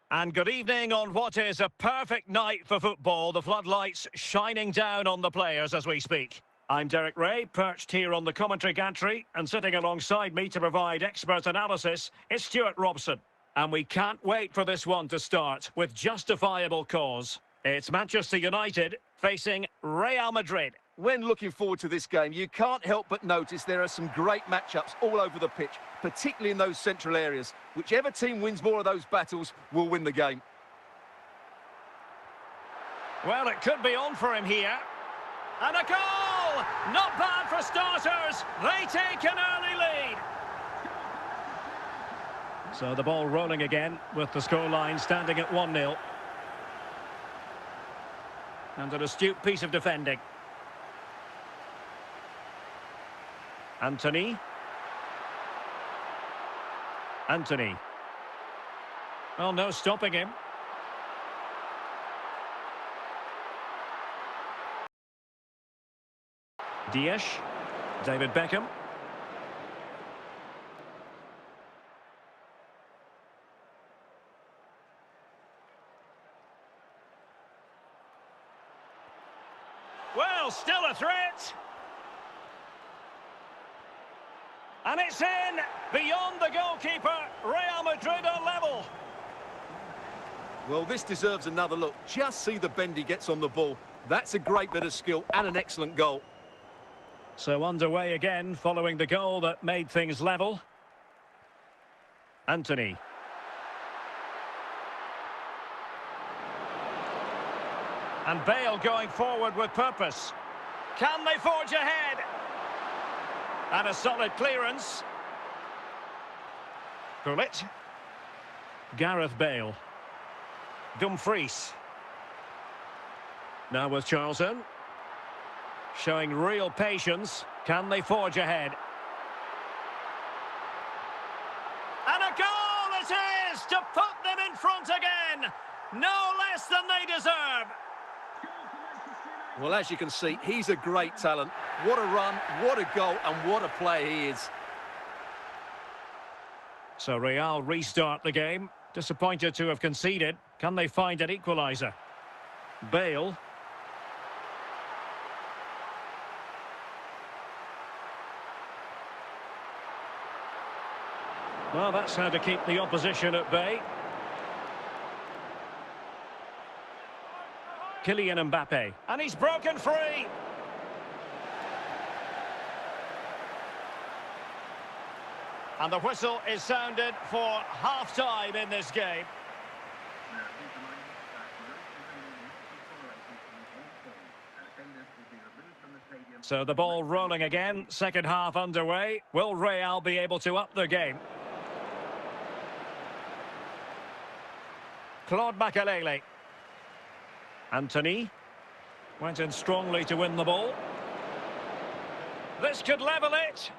And good evening on what is a perfect night for football. The floodlights shining down on the players as we speak. I'm Derek Ray, perched here on the commentary gantry, and sitting alongside me to provide expert analysis is Stuart Robson. And we can't wait for this one to start with justifiable cause. It's Manchester United facing Real Madrid. When looking forward to this game, you can't help but notice there are some great matchups all over the pitch, particularly in those central areas. Whichever team wins more of those battles will win the game. Well, it could be on for him here. And a goal! Not bad for starters. They take an early lead. So the ball rolling again with the scoreline standing at 1-0. And an astute piece of defending. Anthony. Well, no stopping him. Diaz. David Beckham. Well, still a threat. And it's in, beyond the goalkeeper. Real Madrid are level. Well, this deserves another look. Just see the bend he gets on the ball. That's a great bit of skill and an excellent goal. So underway again, following the goal that made things level. Anthony. And Bale going forward with purpose. Can they forge ahead? And a solid clearance. Gullit. Gareth Bale. Dumfries. Now with Charlton. Showing real patience. Can they forge ahead? And a goal it is to put them in front again. No less than they deserve. Well, as you can see, he's a great talent. What a run, what a goal, and what a player he is. So Real restart the game. Disappointed to have conceded. Can they find an equaliser? Bale. Well, that's how to keep the opposition at bay. Kylian Mbappe. And he's broken free. And the whistle is sounded for half-time in this game. So the ball rolling again, second half underway. Will Real be able to up the game? Claude Makelele. Anthony went in strongly to win the ball. This could level it.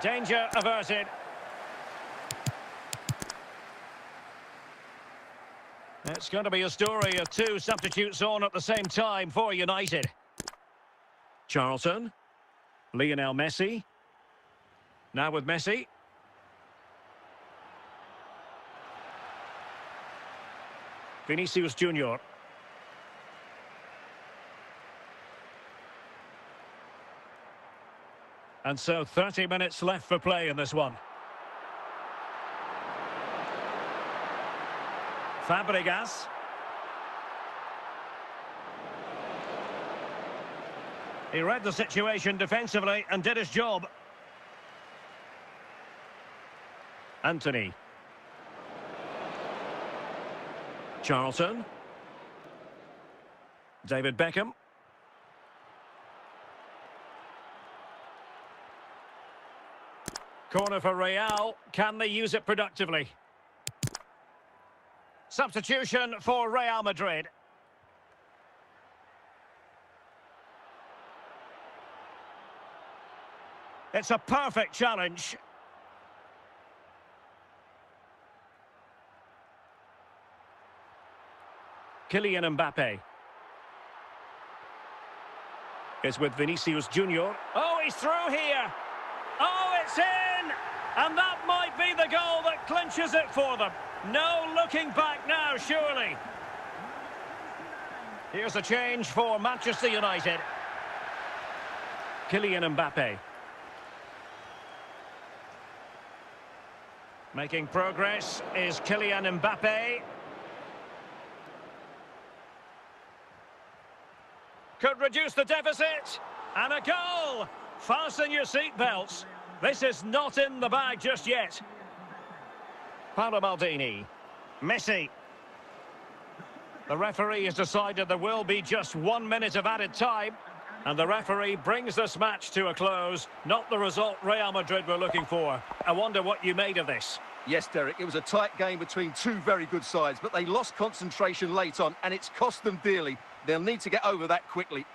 Danger averted. It's going to be a story of two substitutes on at the same time for United. Charlton. Lionel Messi. Now with Messi. Vinicius Junior. And so 30 minutes left for play in this one. Fabregas. He read the situation defensively and did his job. Anthony. Charlton. David Beckham. Corner for Real. Can they use it productively? Substitution for Real Madrid. It's a perfect challenge. Kylian Mbappe. Is with Vinicius Junior. Oh, he's through here. Oh, it's in! And that might be the goal that clinches it for them. No looking back now, surely. Here's a change for Manchester United. Kylian Mbappe. Making progress is Kylian Mbappe. Could reduce the deficit. And a goal! Fasten your seatbelts. This is not in the bag just yet. Paolo Maldini. Messi. The referee has decided there will be just 1 minute of added time. And the referee brings this match to a close. Not the result Real Madrid were looking for. I wonder what you made of this. Yes, Derek, it was a tight game between two very good sides, but they lost concentration late on, and it's cost them dearly. They'll need to get over that quickly.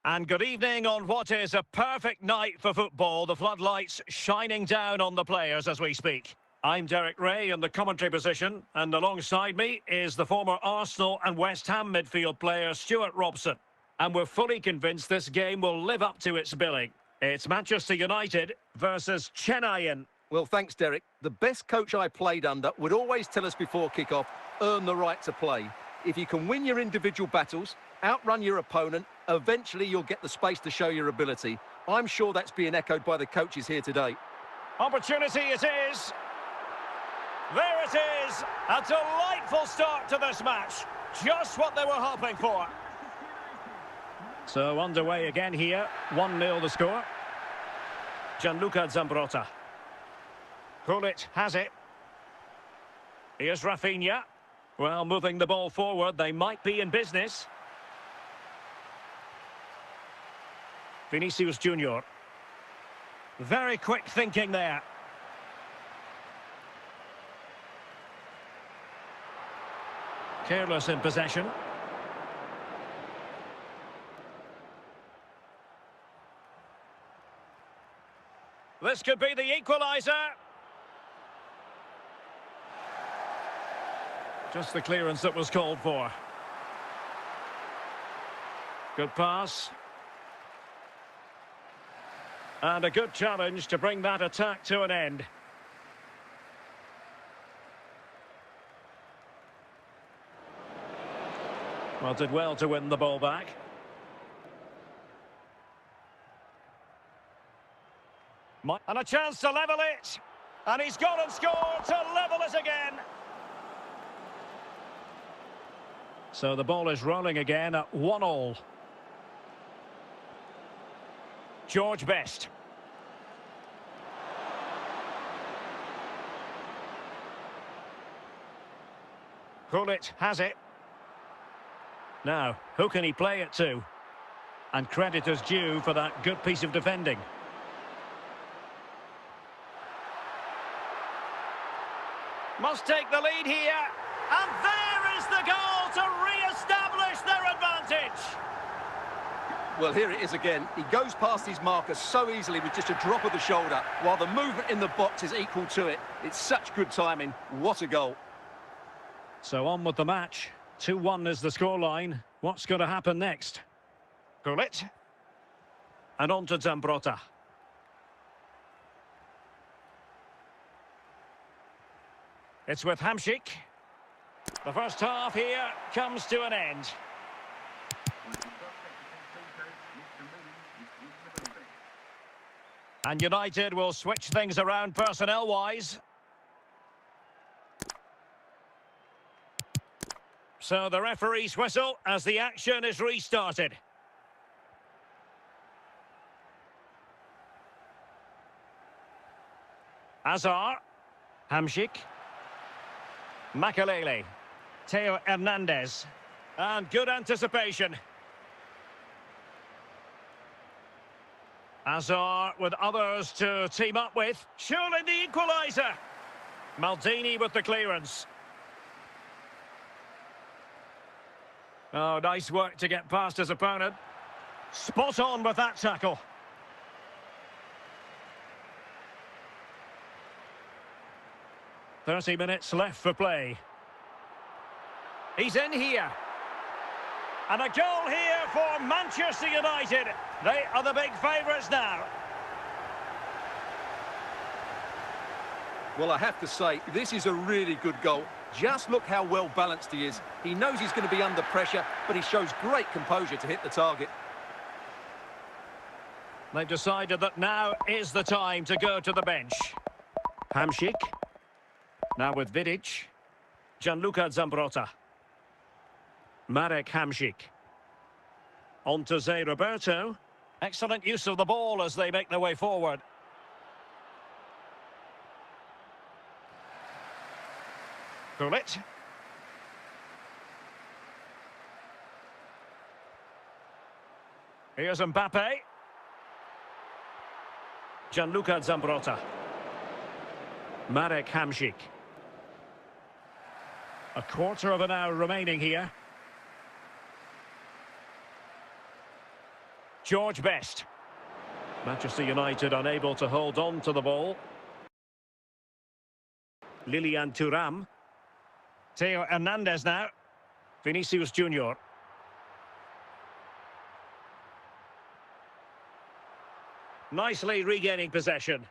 And good evening on what is a perfect night for football. The floodlights shining down on the players as we speak. I'm Derek Ray in the commentary position, and alongside me is the former Arsenal and West Ham midfield player Stuart Robson. And we're fully convinced this game will live up to its billing. It's Manchester United versus Chennai. Well, thanks, Derek. The best coach I played under would always tell us before kick-off, earn the right to play. If you can win your individual battles, outrun your opponent, eventually you'll get the space to show your ability. I'm sure that's being echoed by the coaches here today. Opportunity it is. There it is. A delightful start to this match. Just what they were hoping for. So underway again here. 1-0 the score. Gianluca Zambrotta. Gullit has it. Here's Rafinha. Well, moving the ball forward, they might be in business. Vinicius Junior. Very quick thinking there. Careless in possession. This could be the equaliser. Just the clearance that was called for. Good pass. And a good challenge to bring that attack to an end. Well, did well to win the ball back. And a chance to level it. And he's gone and scored to level it again. So the ball is rolling again at 1-1. George Best. Gullit has it. Now, who can he play it to? And credit is due for that good piece of defending. Must take the lead here. And there is the goal to re-establish their advantage. Well, here it is again. He goes past his marker so easily with just a drop of the shoulder, while the movement in the box is equal to it. It's such good timing. What a goal. So on with the match. 2-1 is the scoreline. What's going to happen next? Gullit. And on to Zambrotta. It's with Hamšík. The first half here comes to an end. And United will switch things around personnel-wise. So the referee's whistle as the action is restarted. Azar, Hamšík, Makelele, Theo Hernandez, and good anticipation. Azar with others to team up with, surely the equaliser. Maldini with the clearance. Oh, nice work to get past his opponent. Spot on with that tackle. "30 minutes left for play. He's in here. And a goal here for Manchester United. They are the big favourites now. Well, I have to say, this is a really good goal. Just look how well balanced he is. He knows he's going to be under pressure, but he shows great composure to hit the target. They've decided that now is the time to go to the bench. Hamšík. Now with Vidic. Gianluca Zambrotta. Marek Hamšík. On to Zé Roberto. Excellent use of the ball as they make their way forward. Gullit. Here's Mbappe. Gianluca Zambrotta. Marek Hamšík. A quarter of an hour remaining here. George Best. Manchester United unable to hold on to the ball. Lilian Thuram. Theo Hernandez now. Vinicius Junior. Nicely regaining possession.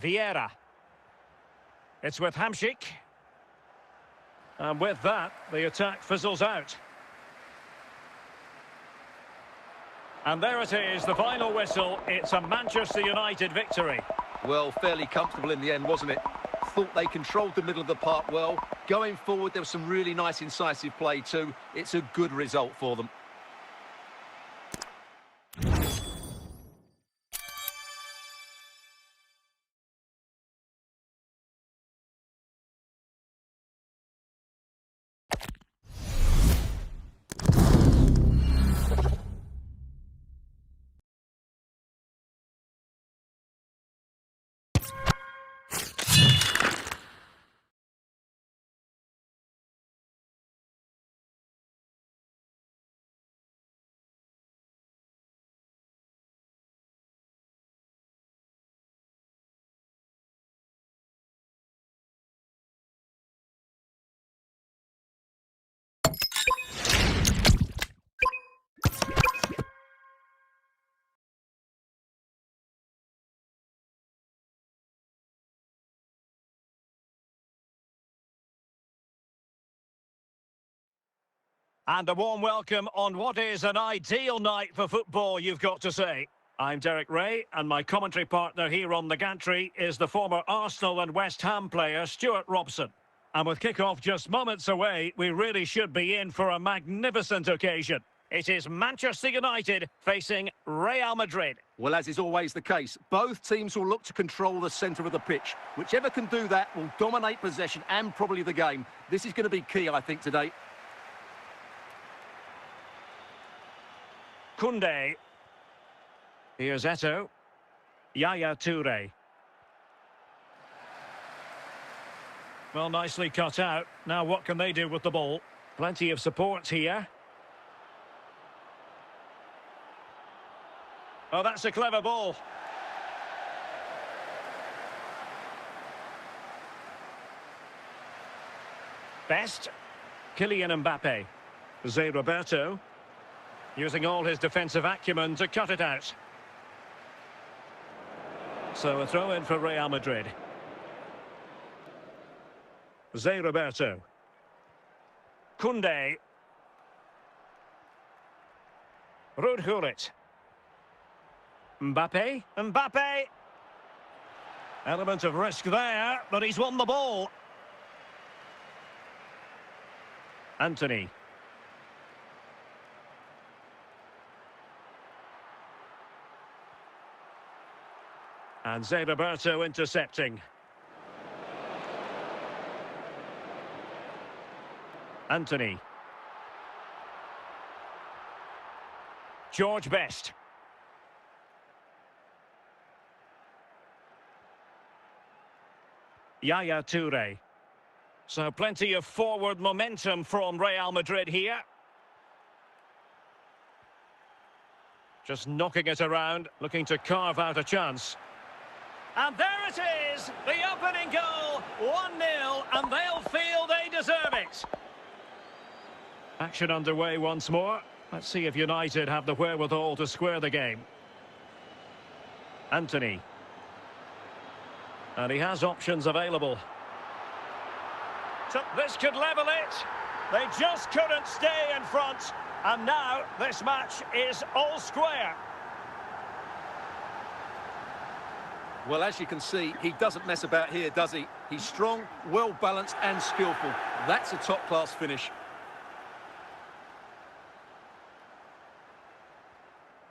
Vieira. It's with Hamšík. And with that, the attack fizzles out. And there it is, the final whistle. It's a Manchester United victory. Well, fairly comfortable in the end, wasn't it? Thought they controlled the middle of the park well. Going forward, there was some really nice incisive play too. It's a good result for them. And a warm welcome on what is an ideal night for football, you've got to say. I'm Derek Ray, and my commentary partner here on the gantry is the former Arsenal and West Ham player, Stuart Robson. And with kick-off just moments away, we really should be in for a magnificent occasion. It is Manchester United facing Real Madrid. Well, as is always the case, both teams will look to control the centre of the pitch. Whichever can do that will dominate possession and probably the game. This is going to be key, I think, today. Koundé. Here's Eto'o. Yaya Touré. Well, nicely cut out. Now what can they do with the ball? Plenty of support here. Oh, that's a clever ball. Best. Kylian Mbappe. Zé Roberto. Using all his defensive acumen to cut it out. So a throw in for Real Madrid. Zé Roberto. Koundé. Ruud Gullit. Mbappe. Mbappe. Element of risk there, but he's won the ball. Anthony. And Zé Roberto intercepting. Anthony. George Best. Yaya Touré. So plenty of forward momentum from Real Madrid here. Just knocking it around, looking to carve out a chance. And there it is, the opening goal, 1-0, and they'll feel they deserve it. Action underway once more. Let's see if United have the wherewithal to square the game. Anthony. And he has options available. So this could level it. They just couldn't stay in front. And now this match is all square. Well, as you can see, he doesn't mess about here, does he? He's strong, well-balanced and skillful. That's a top-class finish.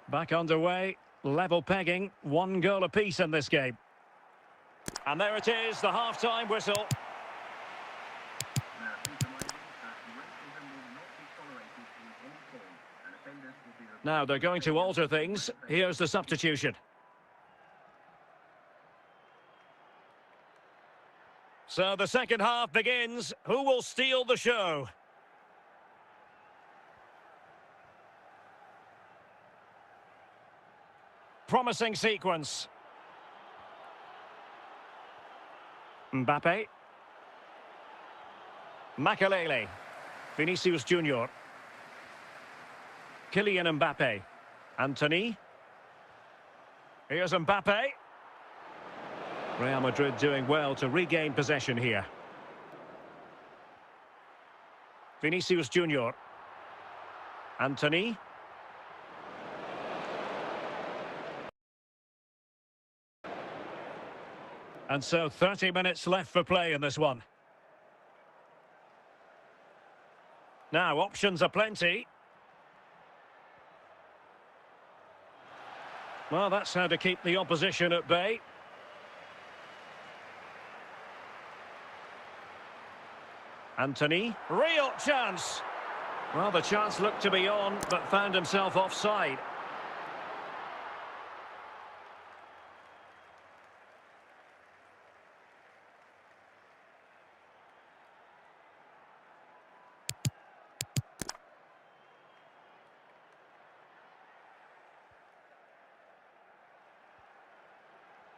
Back underway, level pegging, 1 goal apiece in this game. And there it is, the half-time whistle. Now they're going to alter things. Here's the substitution. So the second half begins. Who will steal the show? Promising sequence. Mbappe. Makelele. Vinicius Junior. Kylian Mbappe. Anthony. Here's Mbappe. Real Madrid doing well to regain possession here. Vinicius Junior. Anthony. And so 30 minutes left for play in this one. Now options are plenty. Well, that's how to keep the opposition at bay. Anthony, real chance. Well, the chance looked to be on, but found himself offside.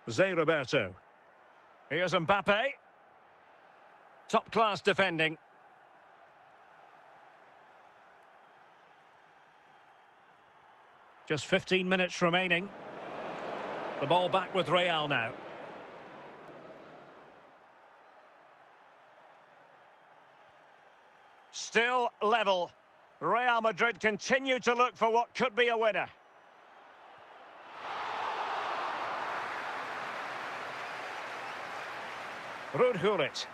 Zé Roberto. Here's Mbappe. Top-class defending. Just 15 minutes remaining. The ball back with Real now. Still level. Real Madrid continue to look for what could be a winner. Ruud Gullit.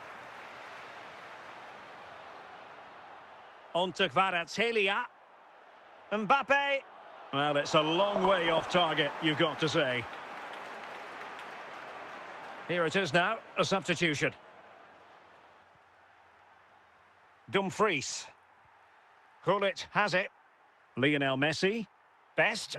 On to Kvaratskhelia. Mbappe. Well, it's a long way off target, you've got to say. Here it is now, a substitution. Dumfries. Gullit has it. Lionel Messi. Best.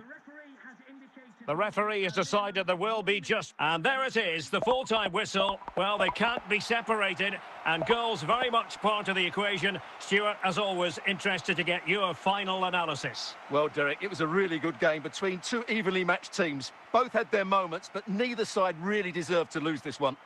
The referee has decided there will be just... And there it is, the full-time whistle. Well, they can't be separated, and goals very much part of the equation. Stuart, as always, interested to get your final analysis. Well, Derek, it was a really good game between two evenly matched teams. Both had their moments, but neither side really deserved to lose this one.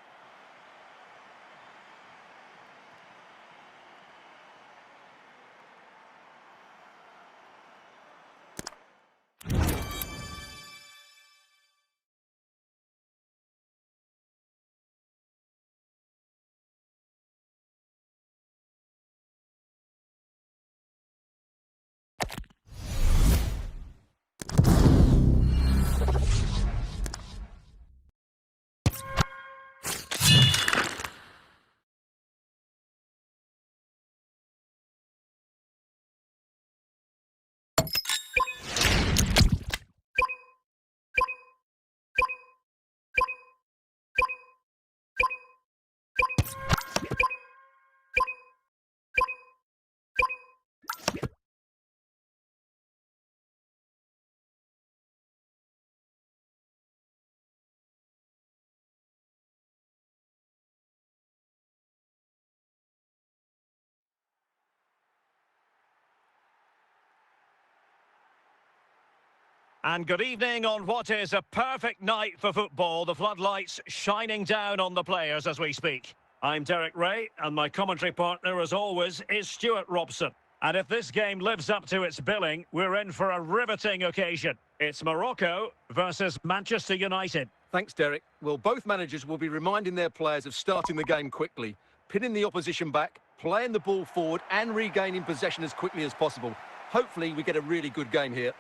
And good evening on what is a perfect night for football. The floodlights shining down on the players as we speak. I'm Derek Ray, and my commentary partner, as always, is Stuart Robson. And if this game lives up to its billing, we're in for a riveting occasion. It's Morocco versus Manchester United. Thanks, Derek. Well, both managers will be reminding their players of starting the game quickly, pinning the opposition back, playing the ball forward and regaining possession as quickly as possible. Hopefully, we get a really good game here.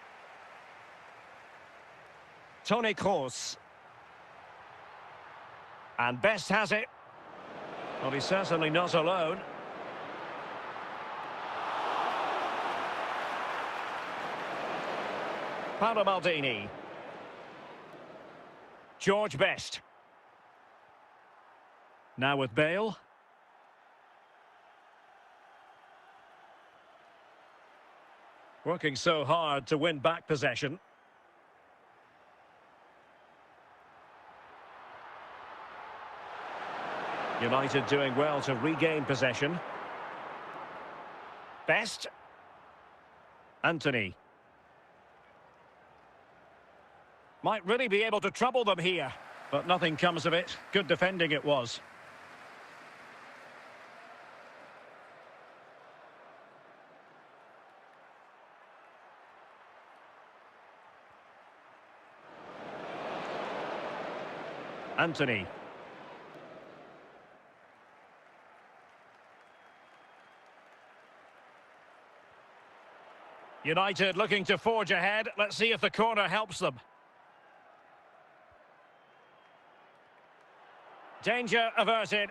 Toni Kroos. And Best has it. Well, he's certainly not alone. Paolo Maldini. George Best. Now with Bale. Working so hard to win back possession. United doing well to regain possession. Best. Anthony. Might really be able to trouble them here, but nothing comes of it. Good defending it was. Anthony. United looking to forge ahead. Let's see if the corner helps them. Danger averted.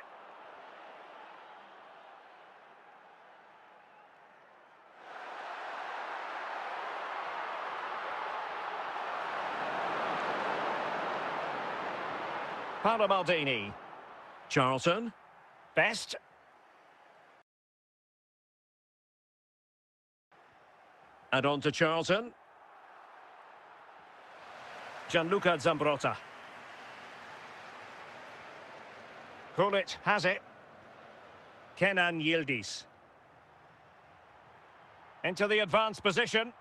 Paolo Maldini. Charlton. Best. And on to Charlton. Gianluca Zambrotta. Gullit has it. Kenan Yildiz. Into the advanced position.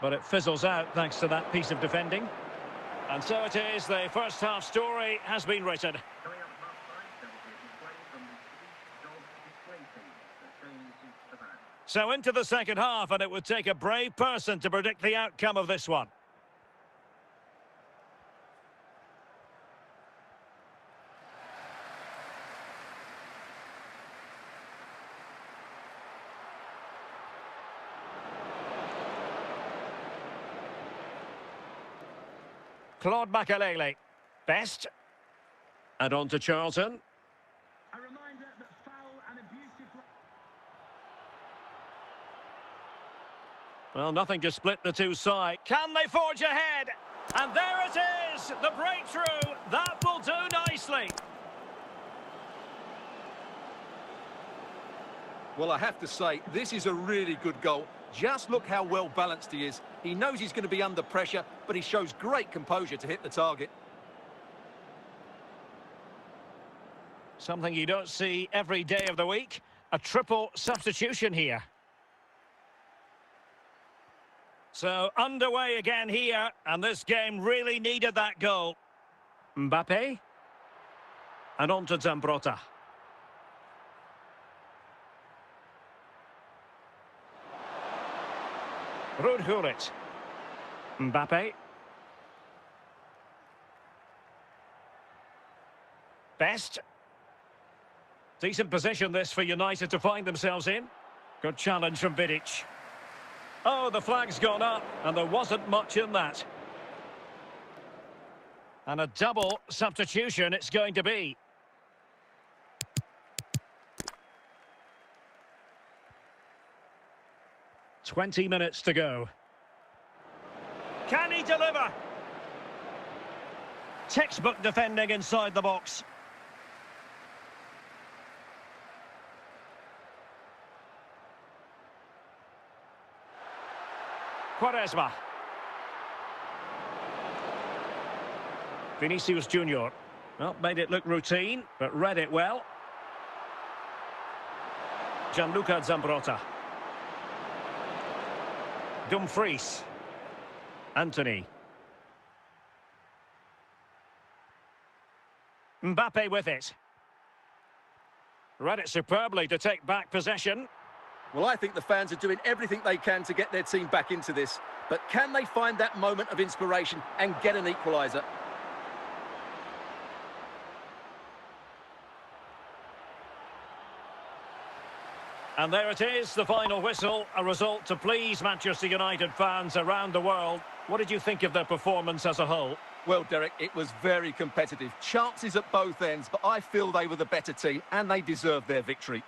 But it fizzles out thanks to that piece of defending. And so it is, the first half story has been written. So into the second half, and it would take a brave person to predict the outcome of this one. Claude Makelele. Best. And on to Charlton. A reminder that foul and abusive... Well, nothing to split the two sides. Can they forge ahead? And there it is! The breakthrough! That will do nicely. Well, I have to say, this is a really good goal. Just look how well balanced he is. He knows he's going to be under pressure, but he shows great composure to hit the target. Something you don't see every day of the week. A triple substitution here. So underway again here, and this game really needed that goal. Mbappe. And on to Zambrotta. Ruud Gullit. Mbappe. Best. Decent position this for United to find themselves in. Good challenge from Vidic. Oh, the flag's gone up, and there wasn't much in that. And a double substitution it's going to be. "20 minutes to go. Can he deliver? Textbook defending inside the box. Quaresma. Vinicius Junior. Well, made it look routine, but read it well. Gianluca Zambrotta. Dumfries. Anthony. Mbappe with it. Read it superbly to take back possession. Well, I think the fans are doing everything they can to get their team back into this. But can they find that moment of inspiration and get an equaliser? And there it is, the final whistle, a result to please Manchester United fans around the world. What did you think of their performance as a whole? Well, Derek, it was very competitive. Chances at both ends, but I feel they were the better team and they deserved their victory.